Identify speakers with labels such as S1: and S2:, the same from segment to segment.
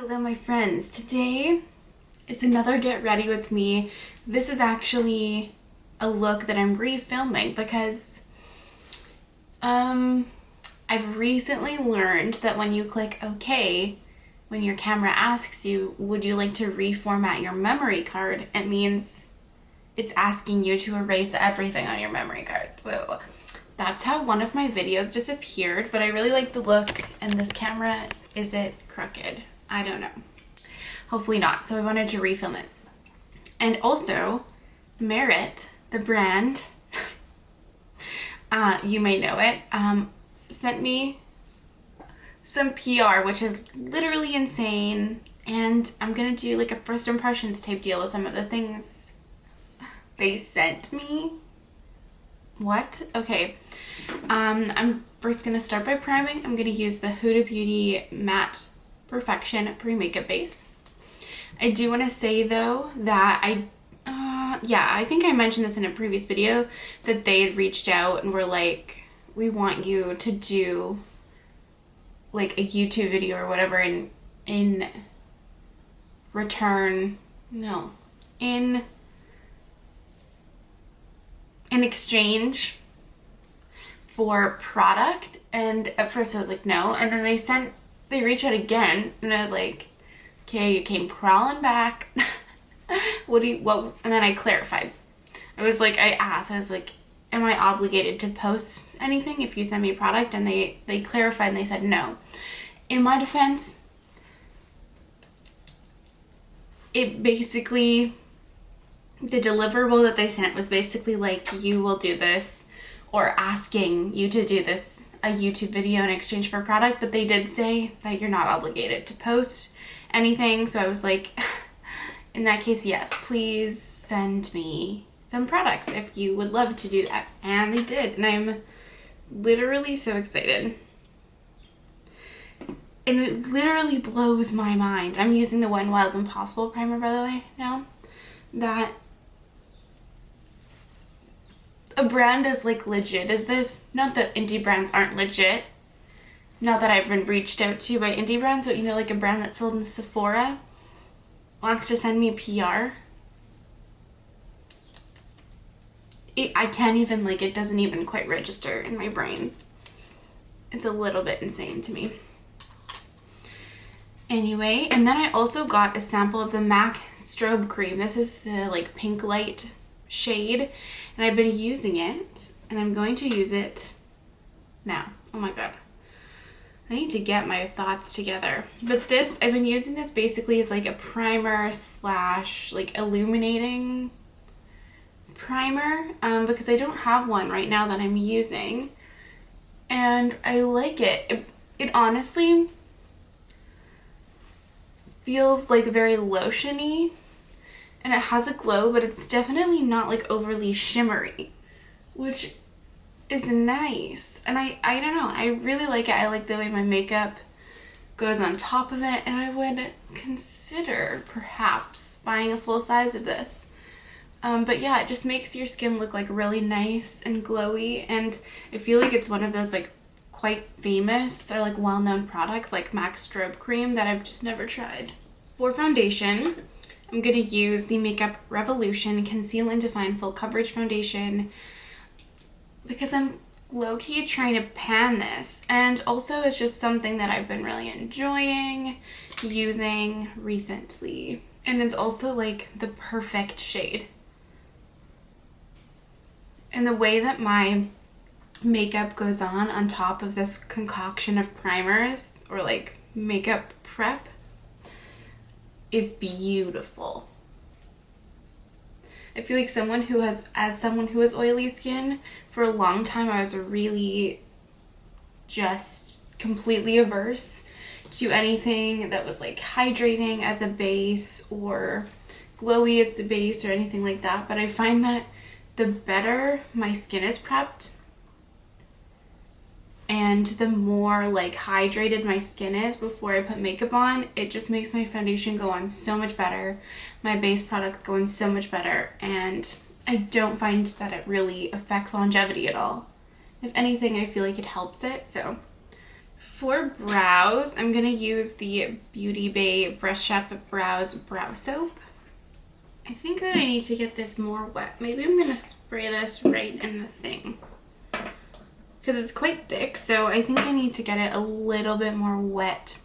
S1: Hello my friends, today it's another get ready with me. This is actually a look that I'm refilming because I've recently learned that when you click OK, when your camera asks you, would you like to reformat your memory card, it means it's asking you to erase everything on your memory card. So that's how one of my videos disappeared, but I really like the look, and this camera, is it crooked? I don't know. Hopefully not. So I wanted to refilm it. And also, Merit, the brand, you may know it, sent me some PR, which is literally insane. And I'm gonna do like a first impressions type deal with some of the things they sent me. What? Okay. I'm first gonna start by priming. I'm gonna use the Huda Beauty Matte Perfection Pre-Makeup Base. I do want to say though that I think I mentioned this in a previous video that they had reached out and were like, we want you to do like a YouTube video or whatever in exchange for product. And at first I was like, no. And then they reached out again and I was like, okay, you came crawling back. What? And then I clarified. I was like, I was like, am I obligated to post anything if you send me a product? And they clarified and they said no. In my defense, it basically, the deliverable that they sent was basically like, you will do this, or asking you to do this, a YouTube video in exchange for a product, but they did say that you're not obligated to post anything. So I was like, in that case, yes, please send me some products if you would love to do that. And they did, and I'm literally so excited. And it literally blows my mind. I'm using the When Wild Impossible primer, by the way, now. That a brand as like legit as this, not that indie brands aren't legit, not that I've been reached out to by indie brands, but you know, like a brand that's sold in Sephora wants to send me PR. I can't even, like, it doesn't even quite register in my brain. It's a little bit insane to me. Anyway, and then I also got a sample of the MAC Strobe Cream. This is the like pink light shade, and I've been using it, and I'm going to use it now. Oh my god. I need to get my thoughts together. But this, I've been using this basically as like a primer slash like illuminating primer, because I don't have one right now that I'm using, and I like it. It honestly feels like very lotiony, and it has a glow, but it's definitely not like overly shimmery, which is nice. And I don't know, I really like it. I like the way my makeup goes on top of it, and I would consider perhaps buying a full size of this. But yeah, it just makes your skin look like really nice and glowy, and I feel like it's one of those like quite famous or like well-known products like MAC Strobe Cream that I've just never tried. For foundation, I'm going to use the Makeup Revolution Conceal and Define Full Coverage Foundation because I'm low-key trying to pan this, and also it's just something that I've been really enjoying using recently, and it's also like the perfect shade. And the way that my makeup goes on top of this concoction of primers or like makeup prep is beautiful. I feel like someone who has oily skin, for a long time I was really just completely averse to anything that was like hydrating as a base or glowy as a base or anything like that. But I find that the better my skin is prepped and the more like hydrated my skin is before I put makeup on, it just makes my foundation go on so much better, my base products go on so much better, and I don't find that it really affects longevity at all. If anything, I feel like it helps it. So For brows, I'm going to use the Beauty Bay Brush Up Brows Brow Soap. I think that I need to get this more wet. Maybe I'm going to spray this right in the thing, because it's quite thick, so I think I need to get it a little bit more wet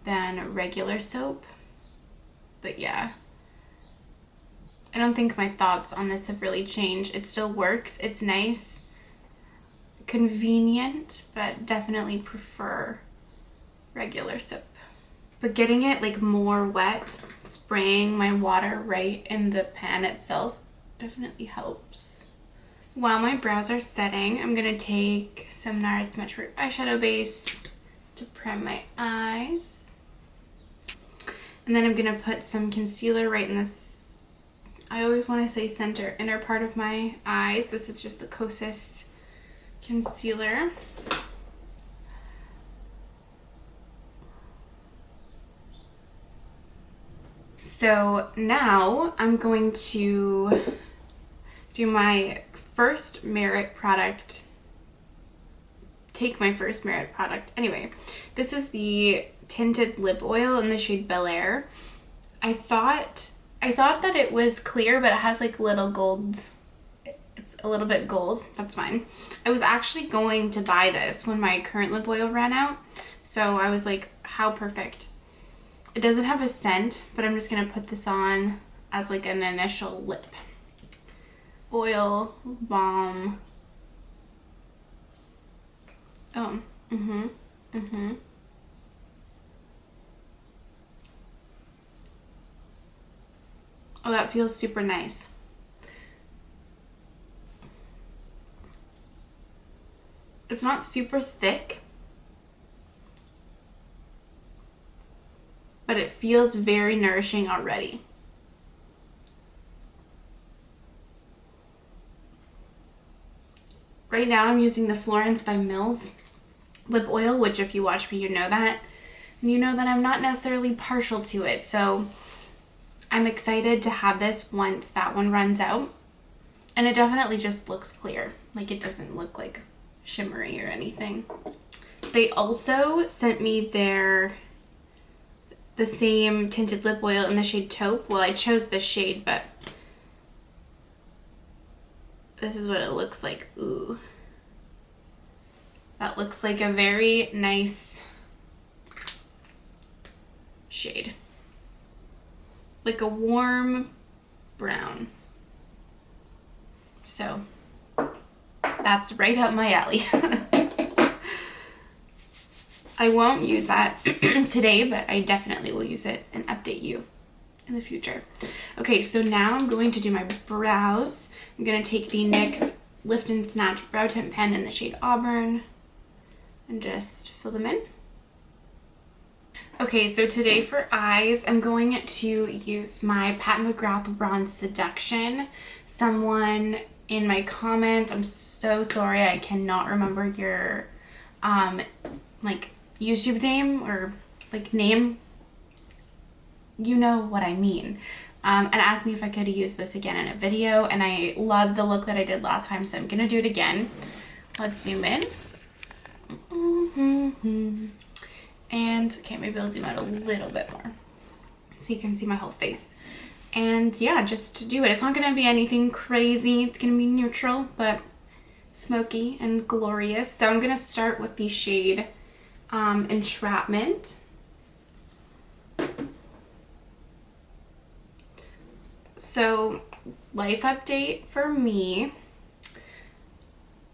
S1: than regular soap. But yeah, I don't think my thoughts on this have really changed. It still works. It's nice, convenient, but definitely prefer regular soap. But getting it like more wet, spraying my water right in the pan itself definitely helps. While my brows are setting, I'm going to take some Nars Smudge Proof eyeshadow base to prime my eyes. And then I'm going to put some concealer right in this, I always want to say center, inner part of my eyes. This is just the Kosas concealer. So now I'm going to do my first Merit product, take my first Merit product. Anyway, this is the Tinted Lip Oil in the shade Bel Air. I thought that it was clear, but it has like little gold. It's a little bit gold. That's fine. I was actually going to buy this when my current lip oil ran out, so I was like, how perfect. It doesn't have a scent, but I'm just going to put this on as like an initial lip oil balm. Oh, Oh, that feels super nice. It's not super thick, but it feels very nourishing already. Right now I'm using the Florence by Mills lip oil, which if you watch me, you know that. And you know that I'm not necessarily partial to it, so I'm excited to have this once that one runs out. And it definitely just looks clear. Like, it doesn't look like shimmery or anything. They also sent me the same tinted lip oil in the shade Taupe. Well, I chose this shade, but this is what it looks like. Ooh. That looks like a very nice shade. Like a warm brown. So that's right up my alley. I won't use that today, but I definitely will use it and update you in the future. Okay, so now I'm going to do my brows. I'm going to take the NYX Lift and Snatch Brow Tint Pen in the shade Auburn and just fill them in. Okay, so today for eyes, I'm going to use my Pat McGrath Bronze Seduction. Someone in my comments, I'm so sorry, I cannot remember your like YouTube name or like name. You know what I mean. And asked me if I could use this again in a video, and I love the look that I did last time, so I'm gonna do it again. Let's zoom in. And okay, maybe I'll zoom out a little bit more so you can see my whole face. And yeah, just to do it. It's not gonna be anything crazy. It's gonna be neutral, but smoky and glorious. So I'm gonna start with the shade Entrapment. So, life update for me.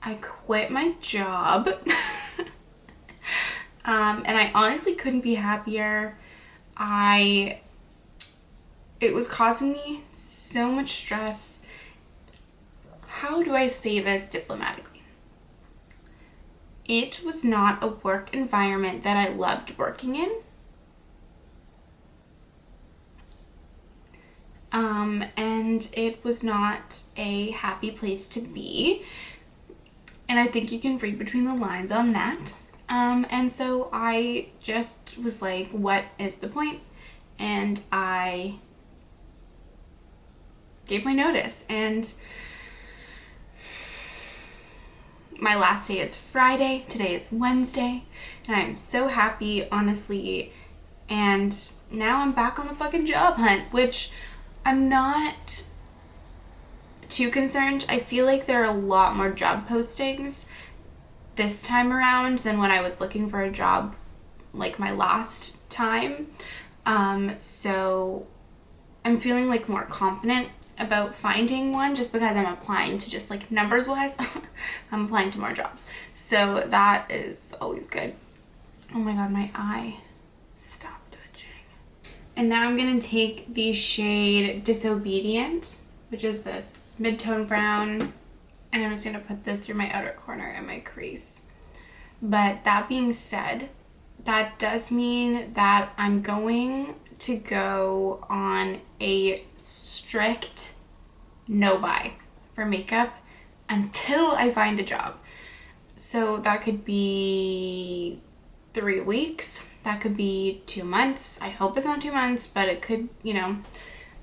S1: I quit my job. And I honestly couldn't be happier. It was causing me so much stress. How do I say this diplomatically? It was not a work environment that I loved working in. And it was not a happy place to be. And I think you can read between the lines on that. And so I just was like, what is the point? And I gave my notice. And my last day is Friday. Today is Wednesday. And I'm so happy, honestly. And now I'm back on the fucking job hunt, which I'm not too concerned. I feel like there are a lot more job postings this time around than when I was looking for a job like my last time. So I'm feeling like more confident about finding one just because I'm applying to just like numbers wise. I'm applying to more jobs. So that is always good. Oh my god, my eye. Stop touching. And now I'm going to take the shade Disobedient, which is this mid-tone brown, and I'm just going to put this through my outer corner and my crease. But that being said, that does mean that I'm going to go on a strict no-buy for makeup until I find a job. So that could be 3 weeks, that could be 2 months. I hope it's not 2 months, but it could, you know,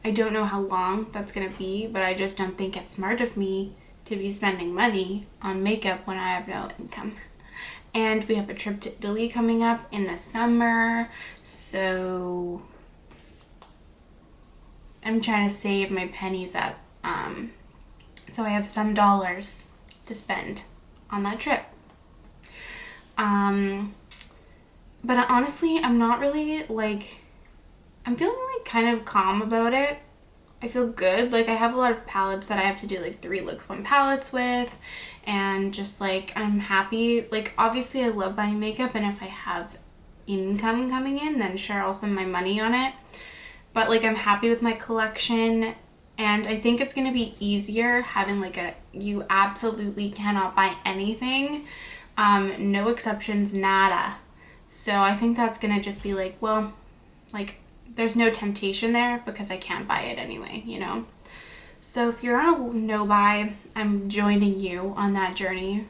S1: I don't know how long that's gonna be, but I just don't think it's smart of me to be spending money on makeup when I have no income. And we have a trip to Italy coming up in the summer, so I'm trying to save my pennies up, so I have some dollars to spend on that trip. But honestly, I'm not really like, I'm feeling like kind of calm about it. I feel good. Like I have a lot of palettes that I have to do like 3 looks 1 palettes with, and just like I'm happy. Like obviously I love buying makeup, and if I have income coming in, then sure, I'll spend my money on it. But like I'm happy with my collection, and I think it's going to be easier having like a, you absolutely cannot buy anything, no exceptions, nada. So I think that's going to just be like, well, like there's no temptation there because I can't buy it anyway, you know? So if you're on a no buy, I'm joining you on that journey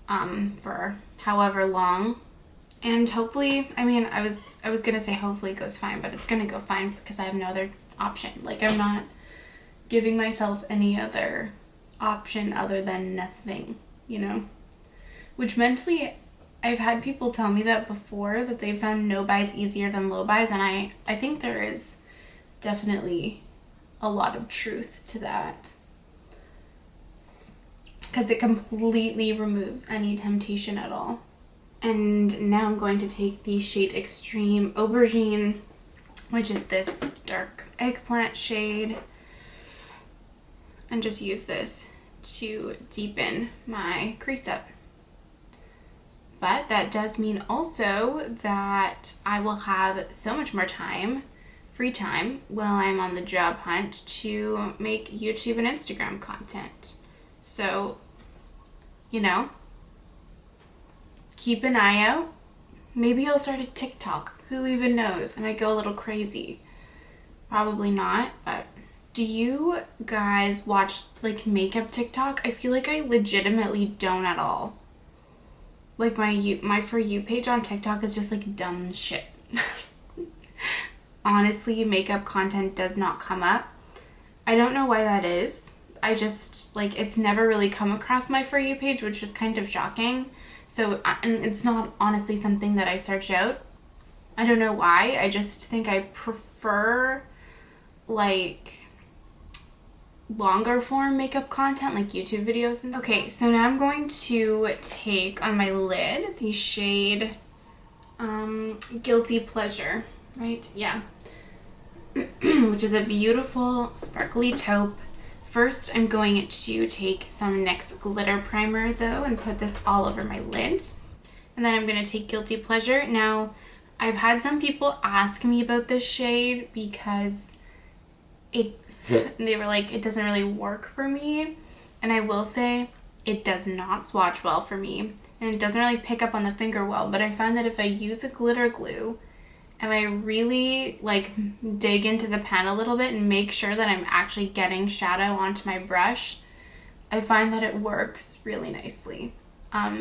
S1: for however long. And hopefully, I mean, I was going to say hopefully it goes fine, but it's going to go fine because I have no other option. Like I'm not giving myself any other option other than nothing, you know? Which mentally, I've had people tell me that before, that they found no buys easier than low buys, and I think there is definitely a lot of truth to that. Because it completely removes any temptation at all. And now I'm going to take the shade Extreme Aubergine, which is this dark eggplant shade, and just use this to deepen my crease up. But that does mean also that I will have so much more time, free time, while I'm on the job hunt to make YouTube and Instagram content. So, you know, keep an eye out. Maybe I'll start a TikTok. Who even knows? I might go a little crazy. Probably not, but do you guys watch like makeup TikTok? I feel like I legitimately don't at all. Like my For You page on TikTok is just like dumb shit. Honestly, makeup content does not come up. I don't know why that is. I just, like, it's never really come across my For You page, which is kind of shocking. So, and it's not honestly something that I search out. I don't know why. I just think I prefer, like, longer form makeup content, like YouTube videos and stuff. Okay, so now I'm going to take on my lid the shade Guilty Pleasure, right? Yeah. Which is a beautiful sparkly taupe. First, I'm going to take some NYX glitter primer though and put this all over my lid. And then I'm going to take Guilty Pleasure. Now, I've had some people ask me about this shade because they were like, it doesn't really work for me. And I will say, it does not swatch well for me. And it doesn't really pick up on the finger well. But I find that if I use a glitter glue and I really like dig into the pen a little bit and make sure that I'm actually getting shadow onto my brush, I find that it works really nicely.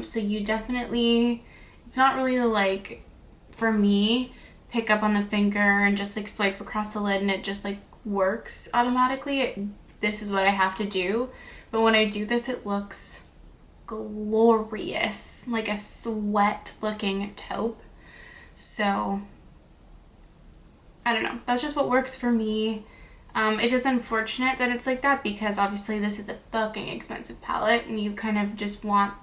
S1: So you definitely, it's not really like, for me, pick up on the finger and just like swipe across the lid and it just like works automatically. This is what I have to do. But when I do this, it looks glorious, like a sweat looking taupe. So I don't know, that's just what works for me. It is unfortunate that it's like that because obviously this is a fucking expensive palette and you kind of just want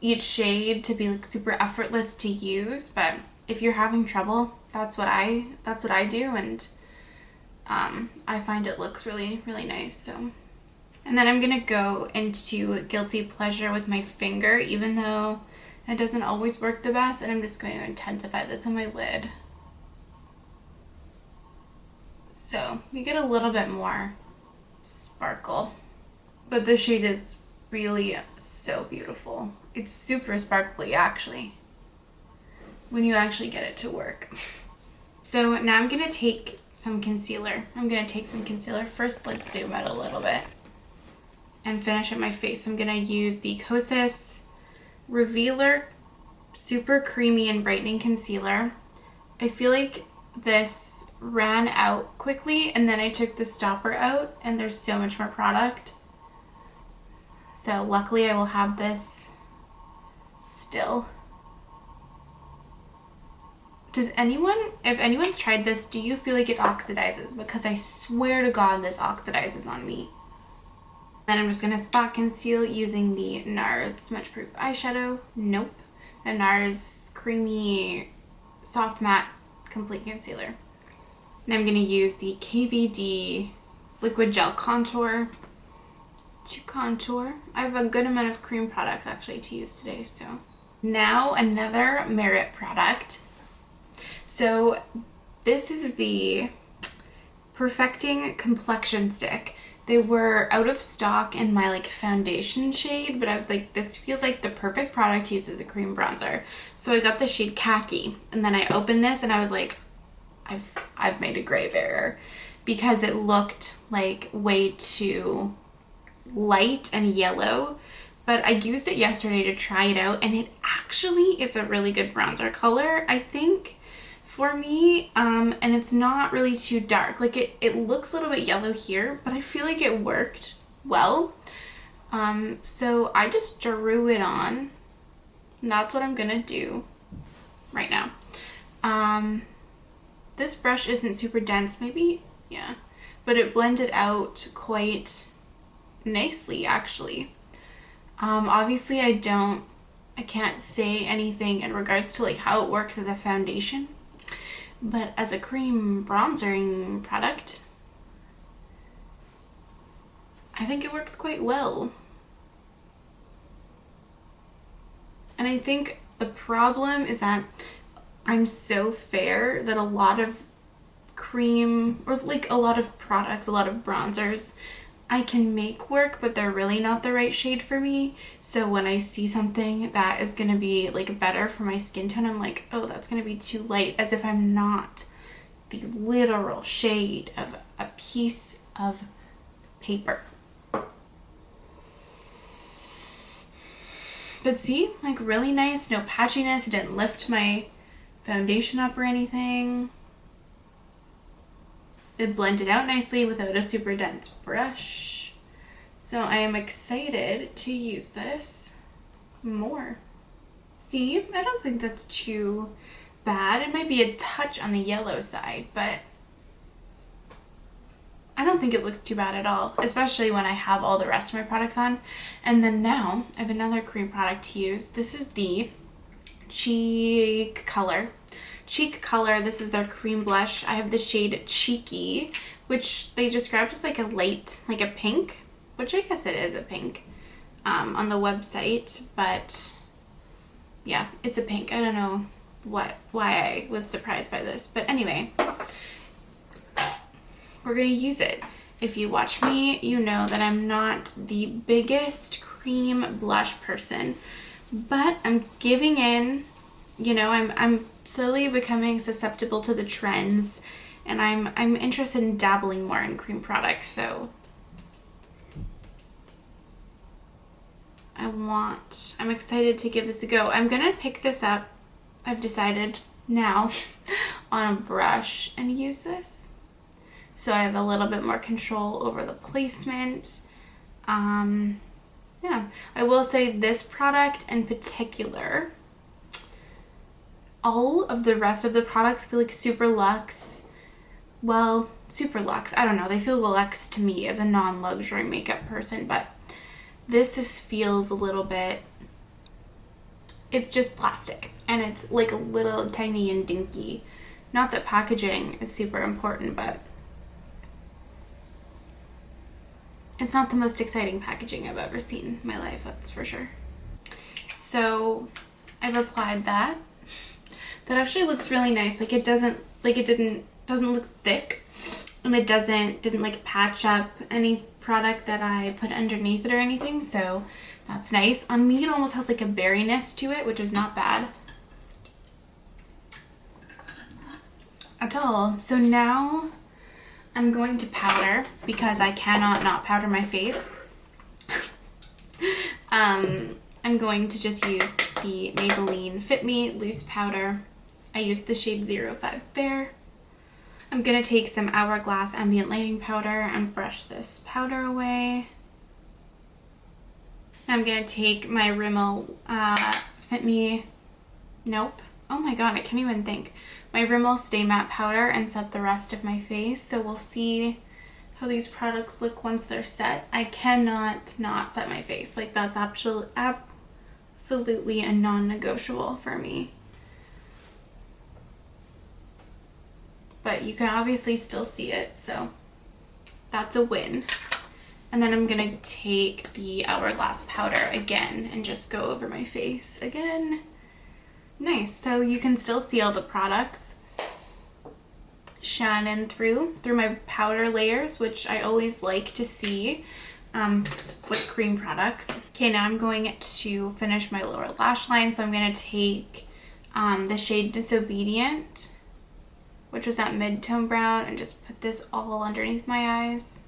S1: each shade to be like super effortless to use, but if you're having trouble, that's what I do, and I find it looks really, really nice. So, and then I'm gonna go into Guilty Pleasure with my finger, even though it doesn't always work the best, and I'm just going to intensify this on my lid. So you get a little bit more sparkle, but the shade is really so beautiful. It's super sparkly actually when you actually get it to work. So now I'm gonna take some concealer. First, let's zoom out a little bit and finish up my face. I'm gonna use the Kosas Revealer Super Creamy and Brightening Concealer. I feel like this ran out quickly and then I took the stopper out and there's so much more product. So luckily I will have this still. If anyone's tried this, do you feel like it oxidizes? Because I swear to God this oxidizes on me. Then I'm just going to spot conceal using the Nars Smudge Proof Eyeshadow. Nope. The Nars Creamy Soft Matte Complete Concealer. And I'm going to use the KVD Liquid Gel Contour to contour. I have a good amount of cream products actually to use today. So now another Merit product. So this is the Perfecting Complexion Stick. They were out of stock in my like foundation shade, but I was like, this feels like the perfect product to use as a cream bronzer. So I got the shade Khaki, and then I opened this and I was like, I've made a grave error because it looked like way too light and yellow. But I used it yesterday to try it out and it actually is a really good bronzer color, I think, for me. And it's not really too dark. Like it looks a little bit yellow here, but I feel like it worked well. So I just drew it on. And that's what I'm gonna do right now. This brush isn't super dense, maybe, yeah, but it blended out quite nicely actually. Obviously I can't say anything in regards to like how it works as a foundation, but as a cream bronzering product, I think it works quite well. And I think the problem is that I'm so fair that a lot of cream, or like a lot of products, a lot of bronzers, I can make work, but they're really not the right shade for me. So when I see something that is going to be like better for my skin tone, I'm like, oh, that's going to be too light, as if I'm not the literal shade of a piece of paper. But see, like really nice, no patchiness, it didn't lift my foundation up or anything. It blended out nicely without a super dense brush. So I am excited to use this more. See, I don't think that's too bad. It might be a touch on the yellow side, but I don't think it looks too bad at all, especially when I have all the rest of my products on. And then now I have another cream product to use. This is the Cheek Color. This is their cream blush. I have the shade Cheeky, which they described as like a light, like a pink, which I guess it is a pink on the website, but yeah, it's a pink. I don't know why I was surprised by this, but anyway, we're gonna use it. If you watch me, you know that I'm not the biggest cream blush person, but I'm giving in, you know, I'm slowly becoming susceptible to the trends, and I'm interested in dabbling more in cream products, so I'm excited to give this a go. I'm gonna pick this up, I've decided now, on a brush and use this, so I have a little bit more control over the placement. Yeah, yeah, I will say this product in particular, all of the rest of the products feel like super luxe. Well, super luxe, I don't know, they feel luxe to me as a non-luxury makeup person, but this feels a little bit, it's just plastic and it's like a little tiny and dinky. Not that packaging is super important, but it's not the most exciting packaging I've ever seen in my life, that's for sure. So I've applied that. That actually looks really nice. Like it doesn't look thick, and it didn't like patch up any product that I put underneath it or anything, so that's nice. On me it almost has like a berryness to it, which is not bad at all. So now I'm going to powder because I cannot not powder my face. I'm going to just use the Maybelline Fit Me loose powder. I used the shade 05 Fair. I'm going to take some Hourglass Ambient Lighting Powder and brush this powder away. Now I'm going to take my Rimmel Fit Me, nope, oh my god, I can't even think. My Rimmel Stay Matte Powder and set the rest of my face. So we'll see how these products look once they're set. I cannot not set my face. Like that's absolutely a non-negotiable for me. But you can obviously still see it, so that's a win. And then I'm gonna take the Hourglass powder again and just go over my face again. Nice, so you can still see all the products shine in through my powder layers, which I always like to see with cream products. Okay, now I'm going to finish my lower lash line, so I'm gonna take the shade Disobedient, which was that mid-tone brown, and just put this all underneath my eyes.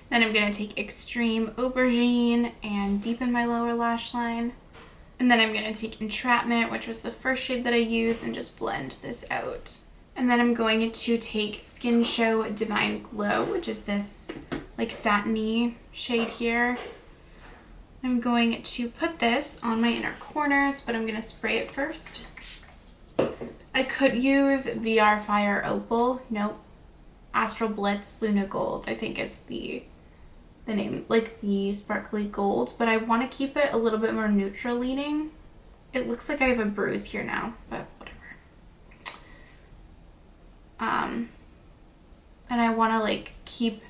S1: Then I'm gonna take Extreme Aubergine and deepen my lower lash line. And then I'm gonna take Entrapment, which was the first shade that I used, and just blend this out. And then I'm going to take Skin Show Divine Glow, which is this like satiny shade here. I'm going to put this on my inner corners, but I'm gonna spray it first. I could use VR Fire Opal, nope. Astral Blitz Luna Gold, I think is the name, like the sparkly gold, but I want to keep it a little bit more neutral leaning. It looks like I have a bruise here now, but whatever. And I want to like keep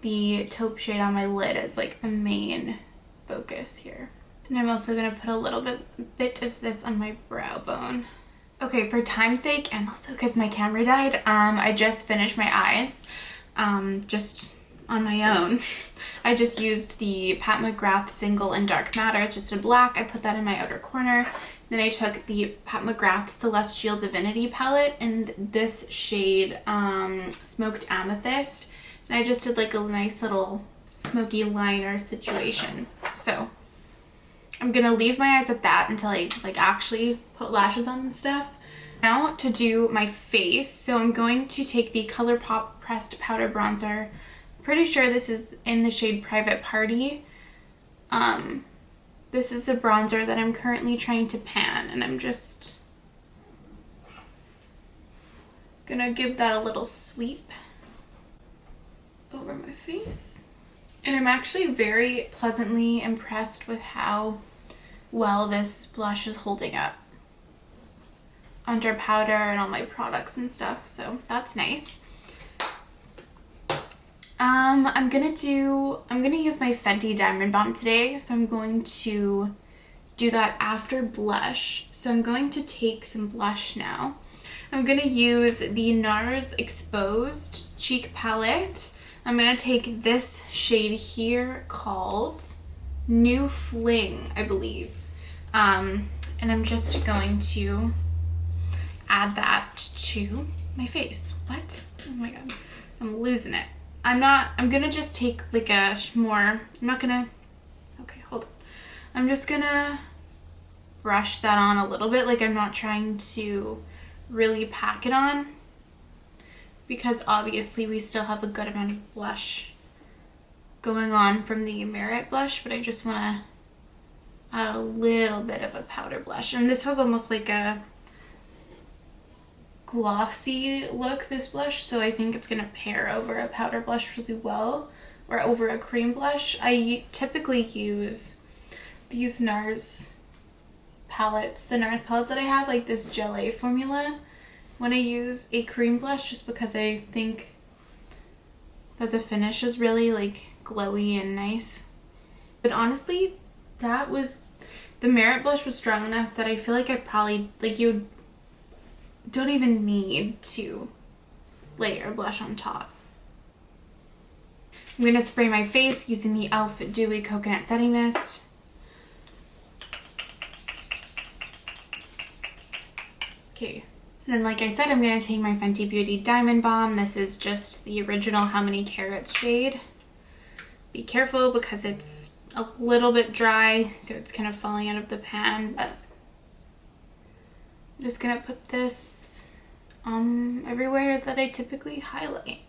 S1: the taupe shade on my lid as like the main focus here. And I'm also going to put a little bit of this on my brow bone. Okay, for time's sake, and also because my camera died, I just finished my eyes, just on my own. I just used the Pat McGrath Single in Dark Matter. It's just in black. I put that in my outer corner. Then I took the Pat McGrath Celestial Divinity palette in this shade, Smoked Amethyst. And I just did like a nice little smoky liner situation. So I'm gonna leave my eyes at that until I like actually put lashes on and stuff. Now to do my face, so I'm going to take the ColourPop Pressed Powder Bronzer. Pretty sure this is in the shade Private Party. This is the bronzer that I'm currently trying to pan, and I'm just gonna give that a little sweep over my face. And I'm actually very pleasantly impressed with how well this blush is holding up under powder and all my products and stuff, so that's nice. I'm gonna use my Fenty Diamond Bomb today, so I'm going to do that after blush. So I'm going to take some blush now. I'm gonna use the Nars Exposed Cheek Palette. I'm gonna take this shade here called New Fling, I believe. And I'm just going to add that to my face. What? Oh my god, I'm losing it. I'm gonna just take like a more, okay, hold on. I'm just gonna brush that on a little bit, like I'm not trying to really pack it on, because obviously we still have a good amount of blush going on from the Merit blush, but I just want to add a little bit of a powder blush. And this has almost like a glossy look, this blush, so I think it's going to pair over a powder blush really well, or over a cream blush. I typically use these Nars palettes, the Nars palettes that I have, like this Gelée formula, when I use a cream blush, just because I think that the finish is really like glowy and nice. But honestly, the Merit blush was strong enough that I feel like I probably, like, you don't even need to layer blush on top. I'm going to spray my face using the e.l.f. Dewy Coconut Setting Mist. Okay. And then, like I said, I'm going to take my Fenty Beauty Diamond Balm. This is just the original How Many Carats shade. Be careful because it's a little bit dry, so it's kind of falling out of the pan. But I'm just going to put this everywhere that I typically highlight.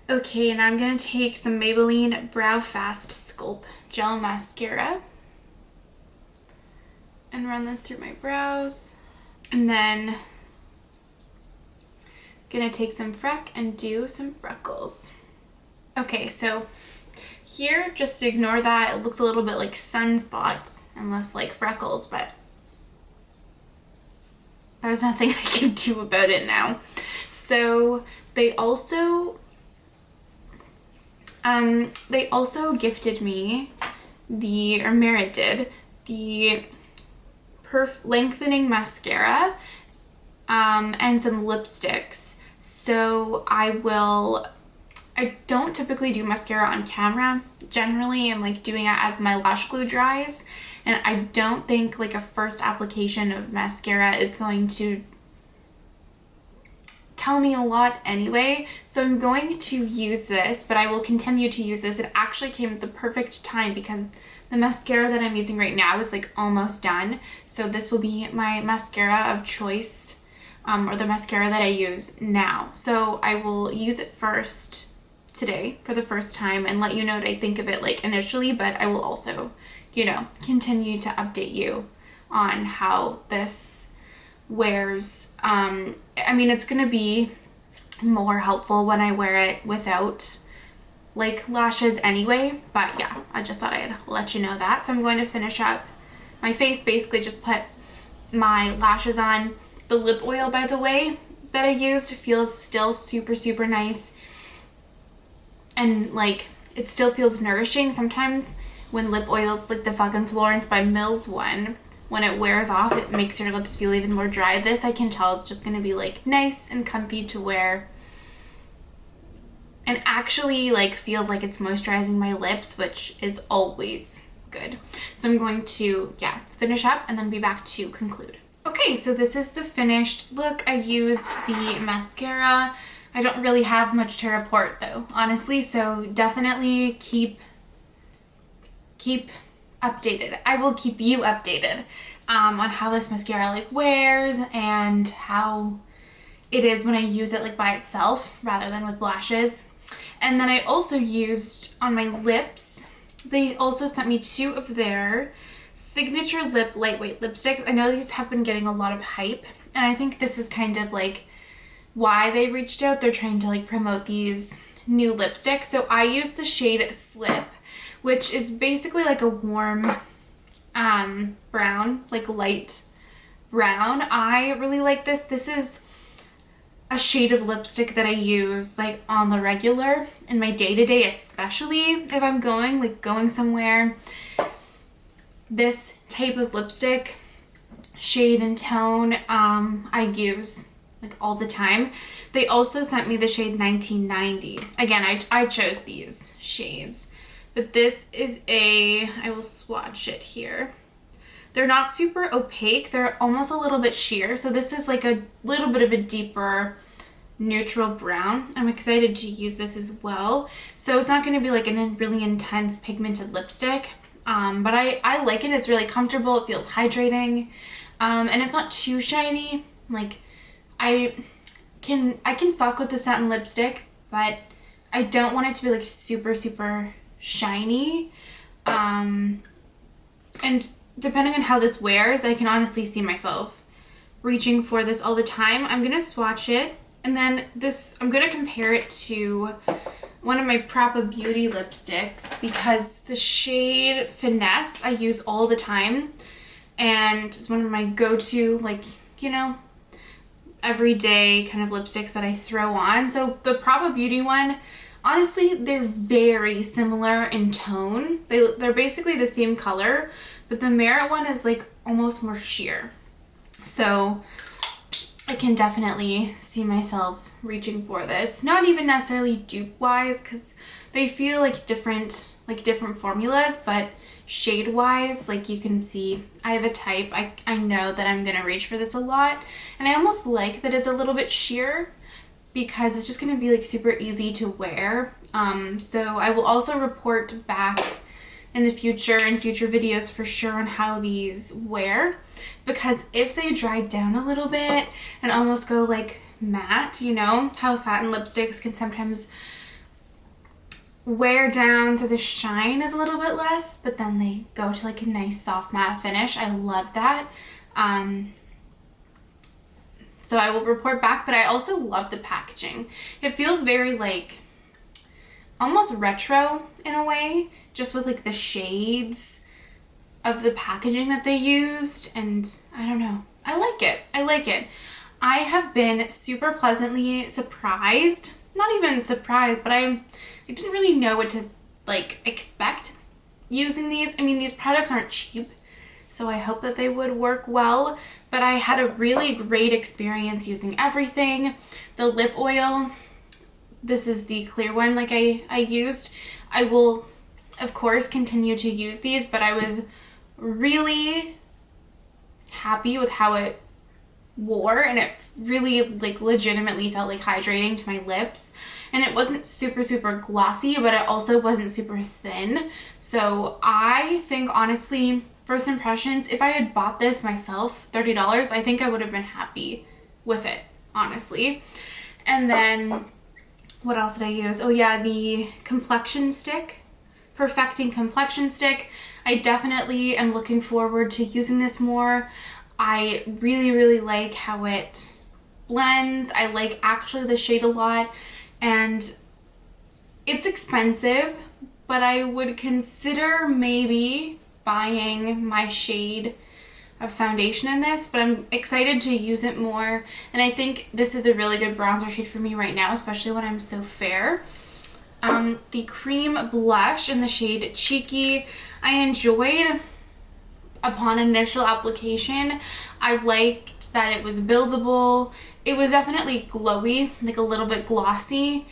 S1: Okay, and I'm going to take some Maybelline Brow Fast Sculpt Gel Mascara and run this through my brows. And then gonna take some Freck and do some freckles. Okay, so here, just ignore that. It looks a little bit like sunspots and less like freckles, but there's nothing I can do about it now. So they also gifted me or Merit did, the lengthening mascara and some lipsticks. So I don't typically do mascara on camera. Generally, I'm like doing it as my lash glue dries, and I don't think like a first application of mascara is going to tell me a lot anyway. So I'm going to use this, but I will continue to use this. It actually came at the perfect time because the mascara that I'm using right now is like almost done. So this will be my mascara of choice, or the mascara that I use now. So I will use it first today for the first time and let you know what I think of it like initially, but I will also, you know, continue to update you on how this wears. I mean, it's gonna be more helpful when I wear it without like lashes anyway, but yeah, I just thought I'd let you know that. So I'm going to finish up my face, basically just put my lashes on. The lip oil, by the way, that I used feels still super, super nice, and like it still feels nourishing. Sometimes when lip oils, like the fucking Florence by Mills one, when it wears off, it makes your lips feel even more dry. This, I can tell, is just gonna be like nice and comfy to wear, and actually like feels like it's moisturizing my lips, which is always good. So I'm going to, yeah, finish up and then be back to conclude. Okay, so this is the finished look. I used the mascara. I don't really have much to report though, honestly, so definitely keep updated. I will keep you updated on how this mascara like wears and how it is when I use it like by itself rather than with lashes. And then I also used on my lips, they also sent me 2 of their signature lip lightweight lipsticks. I know these have been getting a lot of hype, and I think this is kind of like why they reached out. They're trying to like promote these new lipsticks. So I used the shade Slip, which is basically like a warm brown, like light brown. I really like this. This is a shade of lipstick that I use like on the regular in my day-to-day, especially if I'm going somewhere. This type of lipstick shade and tone I use like all the time. They also sent me the shade 1990. Again, I chose these shades, but this is I will swatch it here. They're not super opaque, they're almost a little bit sheer, so this is like a little bit of a deeper neutral brown. I'm excited to use this as well. So it's not going to be like a really intense pigmented lipstick, but I like it. It's really comfortable, it feels hydrating, and it's not too shiny. Like I can fuck with the satin lipstick, but I don't want it to be like super shiny. And depending on how this wears, I can honestly see myself reaching for this all the time. I'm gonna swatch it, and then I'm gonna compare it to one of my Propa Beauty lipsticks, because the shade Finesse I use all the time, and it's one of my go-to, like, you know, everyday kind of lipsticks that I throw on. So the Propa Beauty one, honestly, they're very similar in tone. They're basically the same color, but the Merit one is like almost more sheer. So I can definitely see myself reaching for this. Not even necessarily dupe-wise, because they feel like different formulas, but shade-wise, like you can see, I have a type. I know that I'm gonna reach for this a lot, and I almost like that it's a little bit sheer, because it's just gonna be like super easy to wear. So I will also report back in future videos for sure on how these wear, because if they dry down a little bit and almost go like matte, you know how satin lipsticks can sometimes wear down so the shine is a little bit less, but then they go to like a nice soft matte finish. I love that. So I will report back, but I also love the packaging. It feels very like almost retro in a way, just with like the shades of the packaging that they used, and I don't know. I like it. I like it. I have been super pleasantly surprised. Not even surprised, but I didn't really know what to like expect using these. I mean, these products aren't cheap, so I hope that they would work well, but I had a really great experience using everything. The lip oil, this is the clear one like I used. I will, of course, continue to use these, but I was really happy with how it wore, and it really like legitimately felt like hydrating to my lips, and it wasn't super glossy, but it also wasn't super thin. So I think honestly, first impressions, if I had bought this myself, $30, I think I would have been happy with it, honestly. And then what else did I use? Oh yeah, the complexion stick, perfecting complexion stick. I definitely am looking forward to using this more. I really like how it blends. I like actually the shade a lot, and it's expensive, but I would consider maybe buying my shade of foundation in this, but I'm excited to use it more, and I think this is a really good bronzer shade for me right now, especially when I'm so fair. The cream blush in the shade Cheeky, I enjoyed upon initial application. I liked that it was buildable. It was definitely glowy, like a little bit glossy.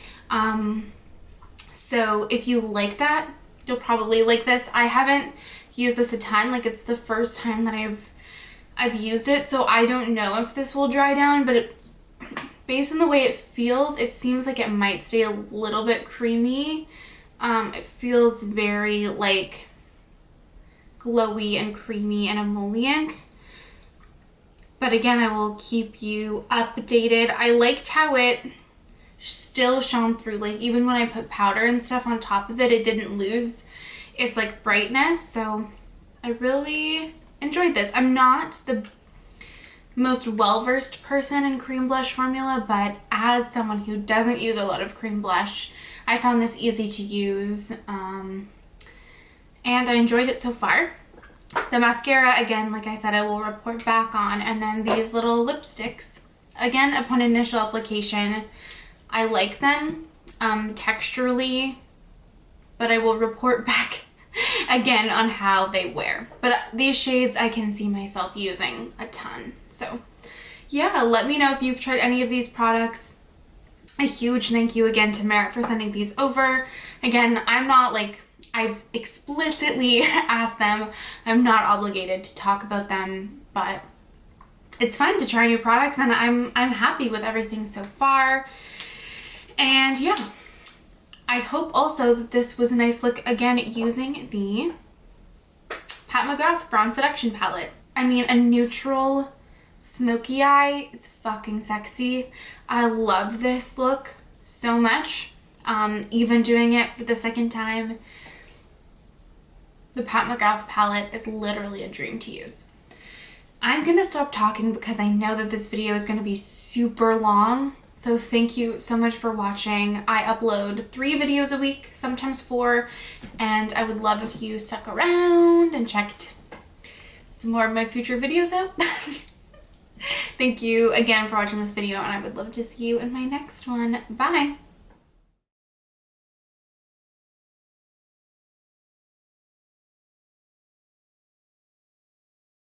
S1: So if you like that, you'll probably like this. I haven't used this a ton, like it's the first time that I've used it, so I don't know if this will dry down, but based on the way it feels, it seems like it might stay a little bit creamy. It feels very like glowy and creamy and emollient. But again, I will keep you updated. I liked how it still shone through, like even when I put powder and stuff on top of it, it didn't lose its like brightness. So I really enjoyed this. I'm not the most well-versed person in cream blush formula, but as someone who doesn't use a lot of cream blush, I found this easy to use, and I enjoyed it so far. The mascara, again, like I said, I will report back on, and then these little lipsticks, again, upon initial application, I like them texturally, but I will report back again on how they wear. But these shades I can see myself using a ton. So yeah, let me know if you've tried any of these products. A huge thank you again to Merit for sending these over. Again, I'm not like, I've explicitly asked them. I'm not obligated to talk about them, but it's fun to try new products, and I'm happy with everything so far. And yeah, I hope also that this was a nice look, again, using the Pat McGrath Bronze Seduction palette. I mean, a neutral smoky eye is fucking sexy. I love this look so much. Even doing it for the second time, The Pat McGrath palette is literally a dream to use. I'm gonna stop talking because I know that this video is gonna be super long. So thank you so much for watching. I upload 3 videos a week, sometimes 4, and I would love if you stuck around and checked some more of my future videos out. Thank you again for watching this video, and I would love to see you in my next one. Bye!